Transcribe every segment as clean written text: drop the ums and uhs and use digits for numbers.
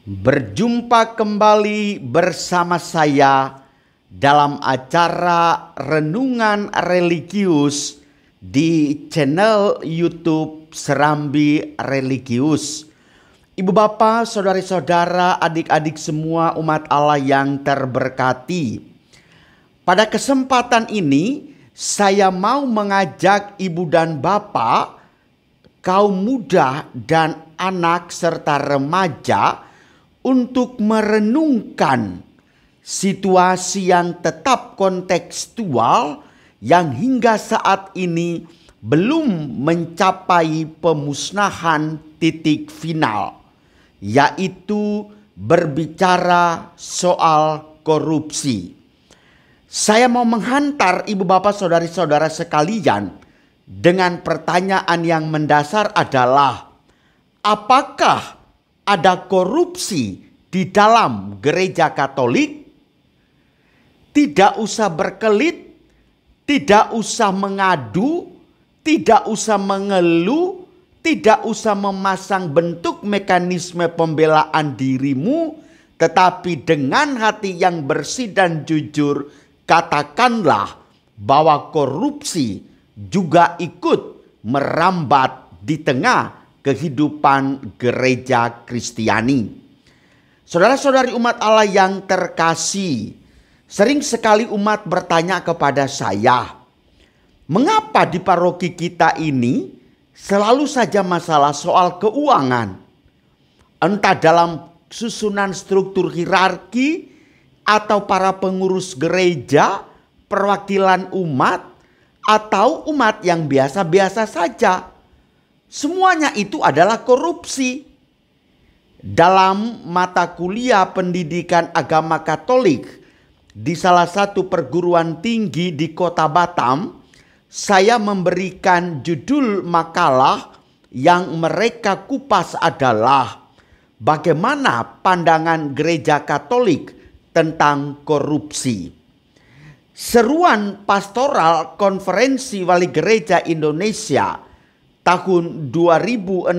Berjumpa kembali bersama saya dalam acara Renungan Religius di channel YouTube Serambi Religius. Ibu bapak, saudari-saudara, adik-adik semua umat Allah yang terberkati. Pada kesempatan ini saya mau mengajak ibu dan bapak, kaum muda dan anak serta remaja untuk merenungkan situasi yang tetap kontekstual yang hingga saat ini belum mencapai pemusnahan titik final, yaitu berbicara soal korupsi. Saya mau menghantar ibu bapak saudari-saudara sekalian dengan pertanyaan yang mendasar adalah, apakah ada korupsi di dalam gereja Katolik? Tidak usah berkelit, tidak usah mengadu, tidak usah mengeluh, tidak usah memasang bentuk mekanisme pembelaan dirimu, tetapi dengan hati yang bersih dan jujur, katakanlah bahwa korupsi juga ikut merambat di tengah kehidupan gereja Kristiani. Saudara-saudari umat Allah yang terkasih, sering sekali umat bertanya kepada saya, mengapa di paroki kita ini selalu saja masalah soal keuangan? Entah dalam susunan struktur hierarki atau para pengurus gereja, perwakilan umat, atau umat yang biasa-biasa saja. Semuanya itu adalah korupsi. Dalam mata kuliah pendidikan agama Katolik di salah satu perguruan tinggi di Kota Batam, saya memberikan judul makalah yang mereka kupas adalah bagaimana pandangan gereja Katolik tentang korupsi. Seruan pastoral Konferensi Wali Gereja Indonesia tahun 2016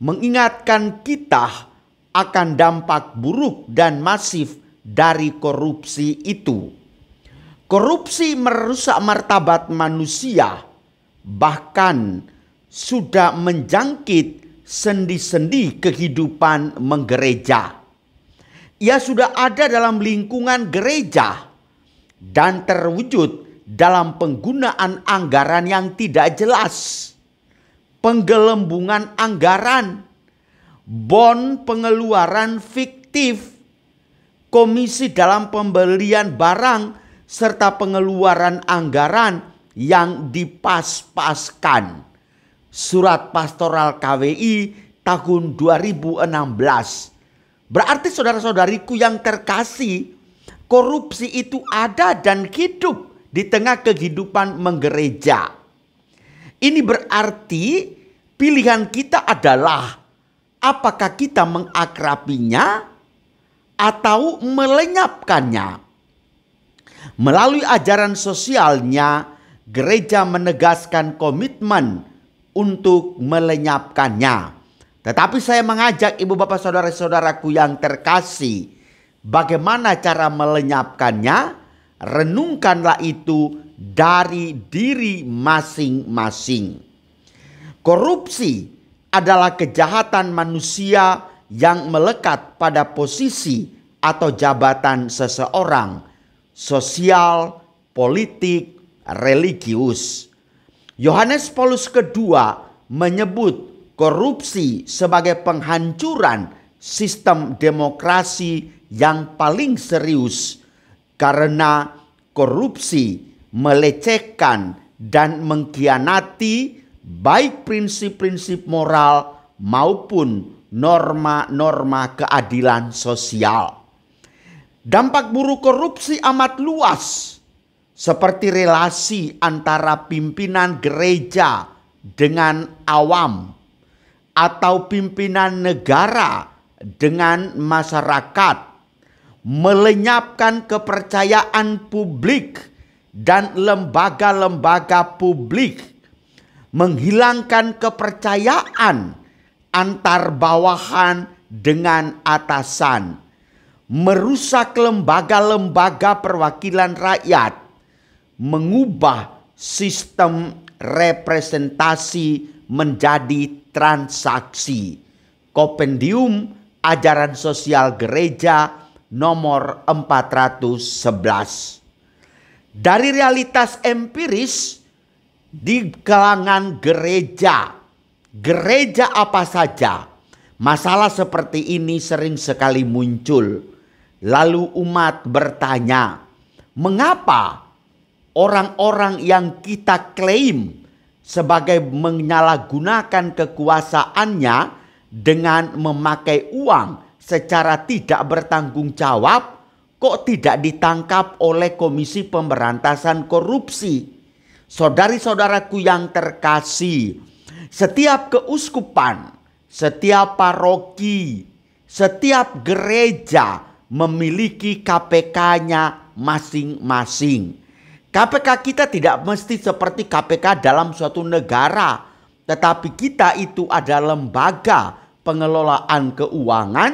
mengingatkan kita akan dampak buruk dan masif dari korupsi itu. Korupsi merusak martabat manusia, bahkan sudah menjangkit sendi-sendi kehidupan menggereja. Ia sudah ada dalam lingkungan gereja dan terwujud dalam penggunaan anggaran yang tidak jelas, penggelembungan anggaran, bon pengeluaran fiktif, komisi dalam pembelian barang, serta pengeluaran anggaran yang dipas-paskan. Surat Pastoral KWI tahun 2016. Berarti saudara-saudariku yang terkasih, korupsi itu ada dan hidup di tengah kehidupan menggereja. Ini berarti pilihan kita adalah apakah kita mengakrabinya atau melenyapkannya. Melalui ajaran sosialnya, gereja menegaskan komitmen untuk melenyapkannya. Tetapi saya mengajak ibu bapak saudara-saudaraku yang terkasih, bagaimana cara melenyapkannya? Renungkanlah itu dari diri masing-masing. Korupsi adalah kejahatan manusia yang melekat pada posisi atau jabatan seseorang, sosial, politik, religius. Yohanes Paulus II menyebut korupsi sebagai penghancuran sistem demokrasi yang paling serius, karena korupsi melecehkan dan mengkhianati baik prinsip-prinsip moral maupun norma-norma keadilan sosial. Dampak buruk korupsi amat luas, seperti relasi antara pimpinan gereja dengan awam, atau pimpinan negara dengan masyarakat, melenyapkan kepercayaan publik dan lembaga-lembaga publik, menghilangkan kepercayaan antar bawahan dengan atasan, merusak lembaga-lembaga perwakilan rakyat, mengubah sistem representasi menjadi transaksi. Kompendium Ajaran Sosial Gereja nomor 411. Dari realitas empiris di kalangan gereja apa saja, masalah seperti ini sering sekali muncul. Lalu umat bertanya, mengapa orang-orang yang kita klaim sebagai menyalahgunakan kekuasaannya dengan memakai uang secara tidak bertanggung jawab, kok tidak ditangkap oleh Komisi Pemberantasan Korupsi? Saudari-saudaraku yang terkasih, setiap keuskupan, setiap paroki, setiap gereja memiliki KPK-nya masing-masing. KPK kita tidak mesti seperti KPK dalam suatu negara, tetapi kita itu ada lembaga pengelolaan keuangan,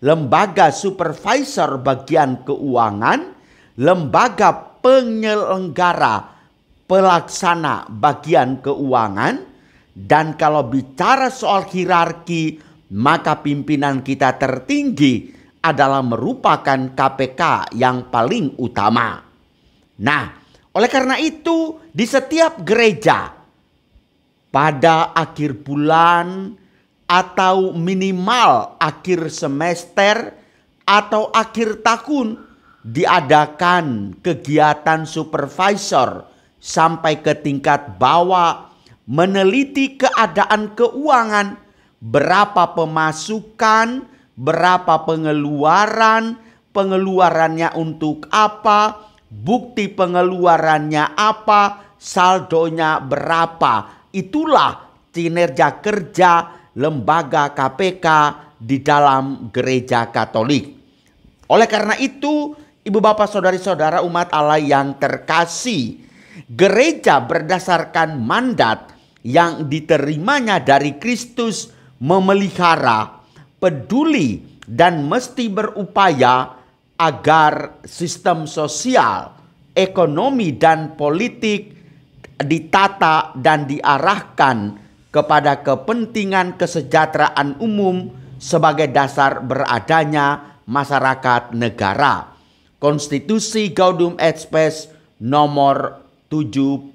lembaga supervisor bagian keuangan, lembaga penyelenggara pelaksana bagian keuangan, dan kalau bicara soal hierarki, maka pimpinan kita tertinggi adalah merupakan KPK yang paling utama. Nah, oleh karena itu di setiap gereja pada akhir bulan atau minimal akhir semester atau akhir tahun diadakan kegiatan supervisor sampai ke tingkat bawah, meneliti keadaan keuangan, berapa pemasukan, berapa pengeluaran, pengeluarannya untuk apa, bukti pengeluarannya apa, saldonya berapa. Itulah kinerja kerja lembaga KPK di dalam gereja Katolik. Oleh karena itu, ibu bapak saudari-saudara umat Allah yang terkasih, gereja berdasarkan mandat yang diterimanya dari Kristus memelihara, peduli, dan mesti berupaya agar sistem sosial, ekonomi, dan politik ditata dan diarahkan kepada kepentingan kesejahteraan umum sebagai dasar beradanya masyarakat negara. Konstitusi Gaudium et Spes nomor 75.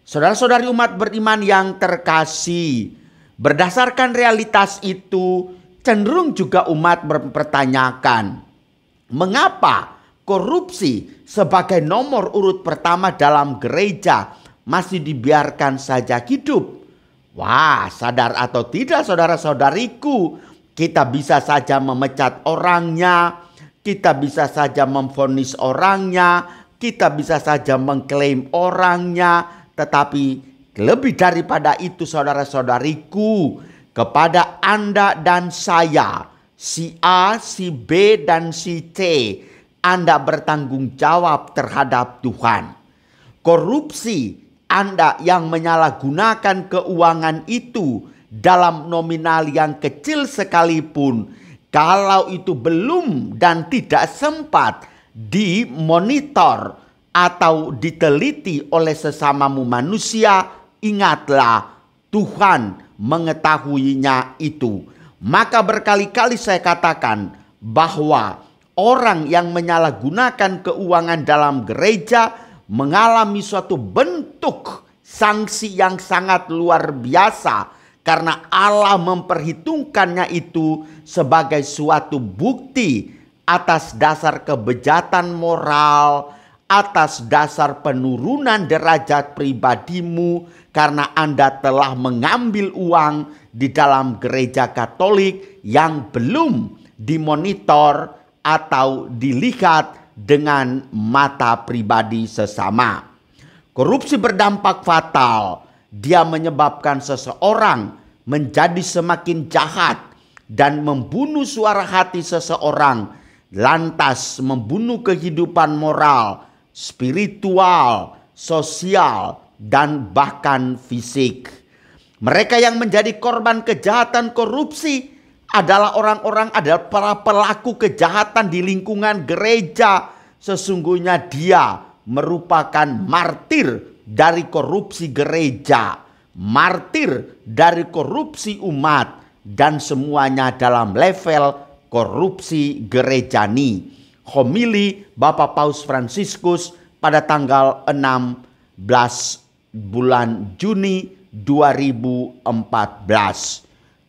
Saudara-saudari umat beriman yang terkasih, berdasarkan realitas itu cenderung juga umat mempertanyakan, mengapa korupsi sebagai nomor urut pertama dalam gereja masih dibiarkan saja hidup? Wah, sadar atau tidak saudara-saudariku, kita bisa saja memecat orangnya, kita bisa saja memvonis orangnya, kita bisa saja mengklaim orangnya, tetapi lebih daripada itu saudara-saudariku, kepada Anda dan saya, si A, si B, dan si C, Anda bertanggung jawab terhadap Tuhan. Korupsi Anda yang menyalahgunakan keuangan itu dalam nominal yang kecil sekalipun, kalau itu belum dan tidak sempat dimonitor atau diteliti oleh sesamamu manusia, ingatlah Tuhan mengetahuinya itu. Maka berkali-kali saya katakan bahwa orang yang menyalahgunakan keuangan dalam gereja mengalami suatu bentuk sanksi yang sangat luar biasa, karena Allah memperhitungkannya itu sebagai suatu bukti atas dasar kebejatan moral, atas dasar penurunan derajat pribadimu karena Anda telah mengambil uang di dalam gereja Katolik yang belum dimonitor atau dilihat dengan mata pribadi sesama. Korupsi berdampak fatal. Dia menyebabkan seseorang menjadi semakin jahat dan membunuh suara hati seseorang, lantas membunuh kehidupan moral, spiritual, sosial, dan bahkan fisik. Mereka yang menjadi korban kejahatan korupsi adalah para pelaku kejahatan di lingkungan gereja. Sesungguhnya dia merupakan martir dari korupsi gereja, martir dari korupsi umat, dan semuanya dalam level korupsi gerejani. Homili Bapak Paus Fransiskus pada tanggal 16 bulan Juni 2014.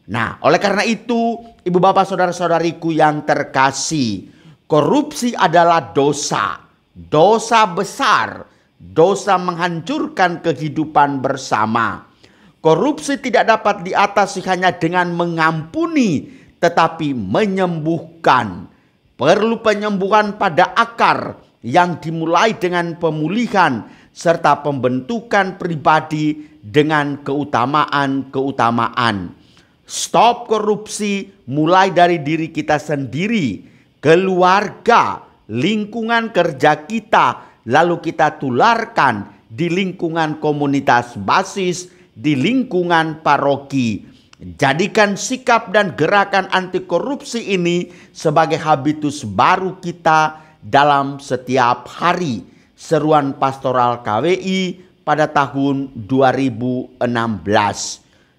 Nah, oleh karena itu, ibu bapak saudara-saudariku yang terkasih, korupsi adalah dosa. Dosa besar, dosa menghancurkan kehidupan bersama. Korupsi tidak dapat diatasi hanya dengan mengampuni, tetapi menyembuhkan. Perlu penyembuhan pada akar yang dimulai dengan pemulihan serta pembentukan pribadi dengan keutamaan-keutamaan. Stop korupsi mulai dari diri kita sendiri, keluarga, lingkungan kerja kita, lalu kita tularkan di lingkungan komunitas basis, di lingkungan paroki. Jadikan sikap dan gerakan anti korupsi ini sebagai habitus baru kita dalam setiap hari. Seruan Pastoral KWI pada tahun 2016.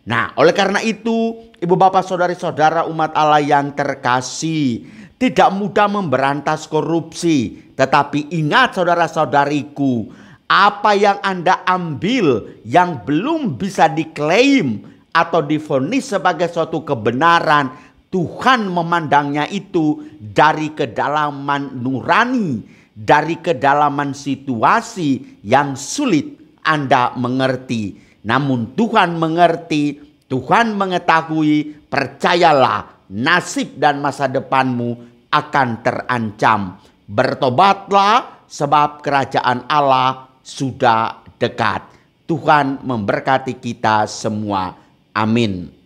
Nah, oleh karena itu, ibu bapak saudari-saudara umat Allah yang terkasih, tidak mudah memberantas korupsi. Tetapi ingat saudara-saudariku, apa yang Anda ambil yang belum bisa diklaim atau divonis sebagai suatu kebenaran, Tuhan memandangnya itu dari kedalaman nurani, dari kedalaman situasi yang sulit Anda mengerti. Namun Tuhan mengerti, Tuhan mengetahui, percayalah nasib dan masa depanmu akan terancam. Bertobatlah sebab kerajaan Allah sudah dekat. Tuhan memberkati kita semua. Amin.